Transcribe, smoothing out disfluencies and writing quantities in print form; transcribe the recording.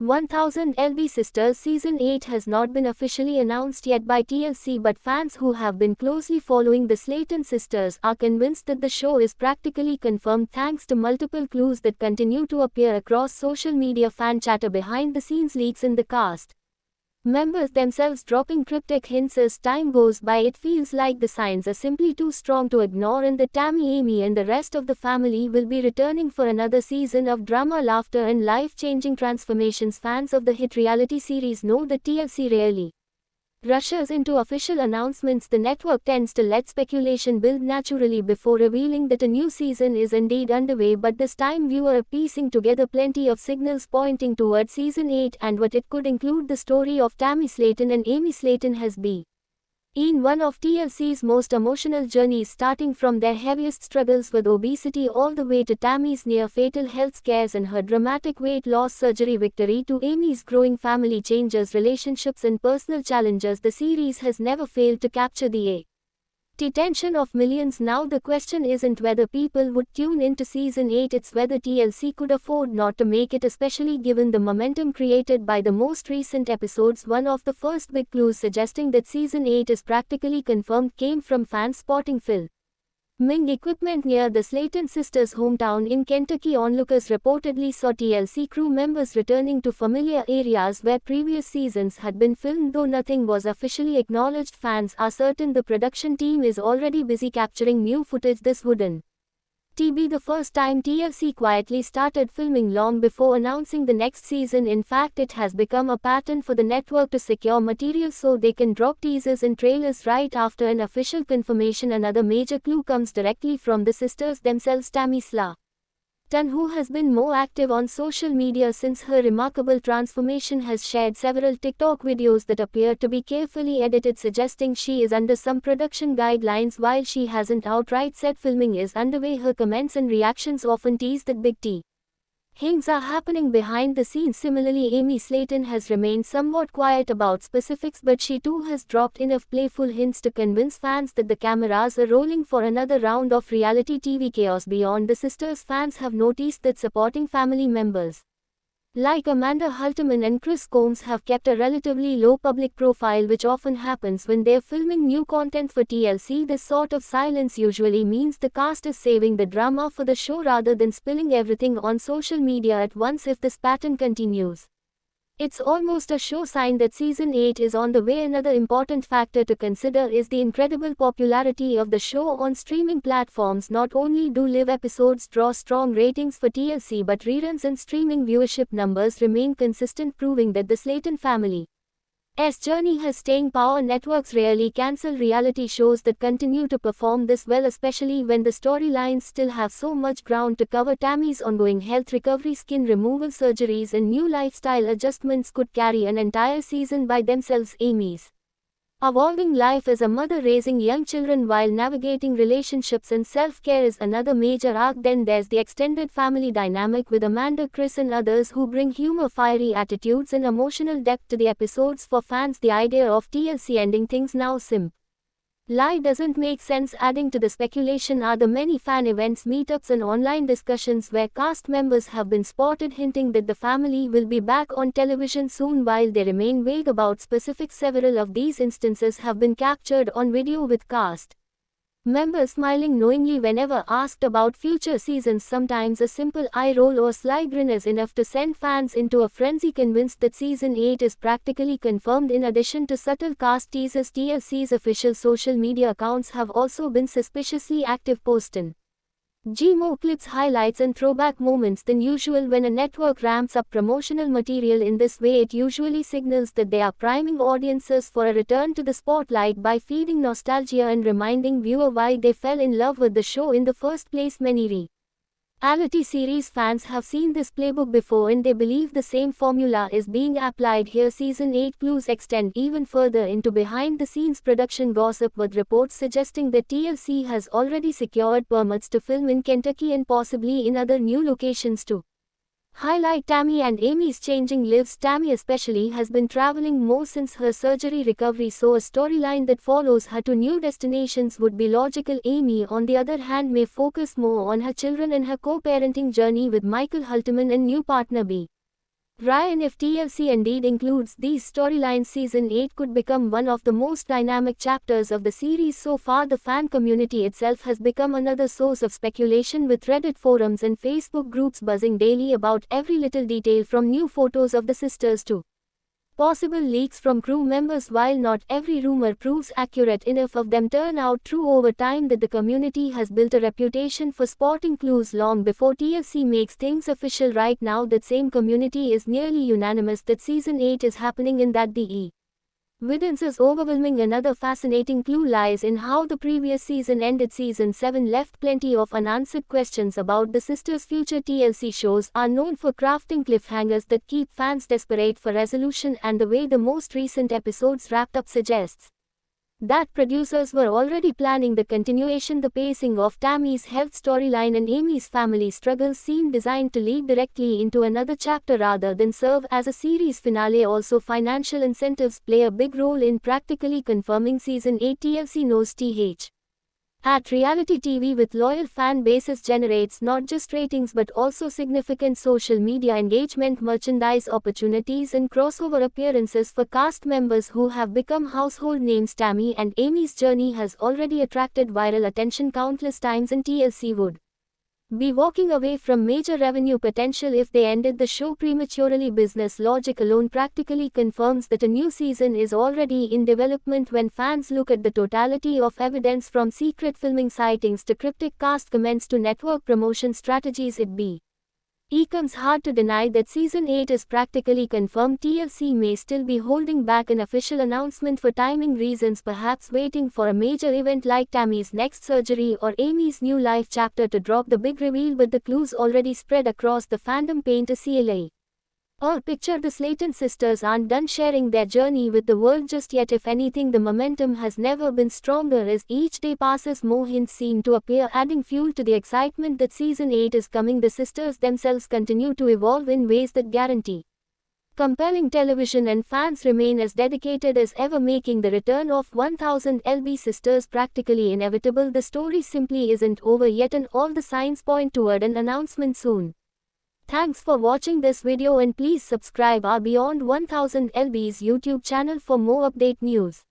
1000 LB Sisters Season 8 has not been officially announced yet by TLC, but fans who have been closely following the Slayton sisters are convinced that the show is practically confirmed thanks to multiple clues that continue to appear across social media. Fan chatter, behind the scenes leaks in the cast members themselves dropping cryptic hints as time goes by. It feels like the signs are simply too strong to ignore, and that Tammy, Amy and the rest of the family will be returning for another season of drama, laughter and life-changing transformations. Fans of the hit reality series know that TLC rarely rushes into official announcements. The network tends to let speculation build naturally before revealing that a new season is indeed underway, but this time viewers are piecing together plenty of signals pointing toward Season 8 and what it could include. The story of Tammy Slayton and Amy Slayton has been one of TLC's most emotional journeys, starting from their heaviest struggles with obesity all the way to Tammy's near-fatal health scares and her dramatic weight loss surgery victory, to Amy's growing family changes, relationships and personal challenges. The series has never failed to capture the attention of millions. Now the question isn't whether people would tune into Season 8, it's whether TLC could afford not to make it, especially given the momentum created by the most recent episodes. One of the first big clues suggesting that Season 8 is practically confirmed came from fans spotting filming equipment near the Slayton sisters' hometown in Kentucky. Onlookers reportedly saw TLC crew members returning to familiar areas where previous seasons had been filmed, though nothing was officially acknowledged. Fans are certain the production team is already busy capturing new footage. This wouldn't be the first time TLC quietly started filming long before announcing the next season. In fact, it has become a pattern for the network to secure material so they can drop teasers and trailers right after an official confirmation. Another major clue comes directly from the sisters themselves. Tammy Slayton, who has been more active on social media since her remarkable transformation, has shared several TikTok videos that appear to be carefully edited, suggesting she is under some production guidelines. While she hasn't outright said filming is underway, her comments and reactions often tease that big things are happening behind the scenes. Similarly, Amy Slayton has remained somewhat quiet about specifics, but she too has dropped enough playful hints to convince fans that the cameras are rolling for another round of reality TV chaos. Beyond the sisters, fans have noticed that supporting family members like Amanda Halterman and Chris Combs have kept a relatively low public profile, which often happens when they're filming new content for TLC. This sort of silence usually means the cast is saving the drama for the show rather than spilling everything on social media at once. If this pattern continues, it's almost a sure sign that Season 8 is on the way. Another important factor to consider is the incredible popularity of the show on streaming platforms. Not only do live episodes draw strong ratings for TLC, but reruns and streaming viewership numbers remain consistent, proving that the Slayton family's journey has staying power. Networks rarely cancel reality shows that continue to perform this well, especially when the storylines still have so much ground to cover. Tammy's ongoing health recovery, skin removal surgeries and new lifestyle adjustments could carry an entire season by themselves. Amy's evolving life as a mother, raising young children while navigating relationships and self-care is another major arc. Then there's the extended family dynamic with Amanda, Chris and others who bring humor, fiery attitudes and emotional depth to the episodes. For fans, the idea of TLC ending things now simply doesn't make sense. Adding to the speculation are the many fan events, meetups and online discussions where cast members have been spotted hinting that the family will be back on television soon. While they remain vague about specifics, several of these instances have been captured on video, with cast members smiling knowingly whenever asked about future seasons. Sometimes a simple eye roll or sly grin is enough to send fans into a frenzy, convinced that Season 8 is practically confirmed. In addition to subtle cast teasers, TLC's official social media accounts have also been suspiciously active, posting more clips, highlights and throwback moments than usual. When a network ramps up promotional material in this way, it usually signals that they are priming audiences for a return to the spotlight by feeding nostalgia and reminding viewers why they fell in love with the show in the first place. Many reality series fans have seen this playbook before, and they believe the same formula is being applied here. Season 8 clues extend even further into behind-the-scenes production gossip, with reports suggesting that TLC has already secured permits to film in Kentucky and possibly in other new locations to highlight Tammy and Amy's changing lives. Tammy especially has been traveling more since her surgery recovery, so a storyline that follows her to new destinations would be logical. Amy, on the other hand, may focus more on her children and her co-parenting journey with Michael Halterman and new partner B. Ryan, if TLC indeed includes these storylines, season 8 could become one of the most dynamic chapters of the series so far. The fan community itself has become another source of speculation, with Reddit forums and Facebook groups buzzing daily about every little detail, from new photos of the sisters to possible leaks from crew members. While not every rumor proves accurate, enough of them turn out true over time that the community has built a reputation for spotting clues long before TLC makes things official. Right now, that same community is nearly unanimous that season 8 is happening and that the evidence is overwhelming. Another fascinating clue lies in how the previous season ended. Season 7 left plenty of unanswered questions about the sisters' future. TLC shows are known for crafting cliffhangers that keep fans desperate for resolution, and the way the most recent episodes wrapped up suggests that producers were already planning the continuation. The pacing of Tammy's health storyline and Amy's family struggles seem designed to lead directly into another chapter rather than serve as a series finale. Also, financial incentives play a big role in practically confirming season 8. TLC knows at reality TV with loyal fan bases generates not just ratings but also significant social media engagement, merchandise opportunities, and crossover appearances for cast members who have become household names. Tammy and Amy's journey has already attracted viral attention countless times, and TLC would be walking away from major revenue potential if they ended the show prematurely. Business logic alone practically confirms that a new season is already in development when fans look at the totality of evidence, from secret filming sightings to cryptic cast comments to network promotion strategies. It becomes hard to deny that season 8 is practically confirmed. TLC may still be holding back an official announcement for timing reasons, perhaps waiting for a major event like Tammy's next surgery or Amy's new life chapter to drop the big reveal, but the clues already spread across the fandom paint a CLA or picture. The Slayton sisters aren't done sharing their journey with the world just yet. If anything, the momentum has never been stronger. As each day passes, more hints seem to appear, adding fuel to the excitement that season 8 is coming. The sisters themselves continue to evolve in ways that guarantee compelling television, and fans remain as dedicated as ever, making the return of 1000 LB sisters practically inevitable. The story simply isn't over yet, and all the signs point toward an announcement soon. Thanks for watching this video, and please subscribe our Beyond 1000 LB's YouTube channel for more update news.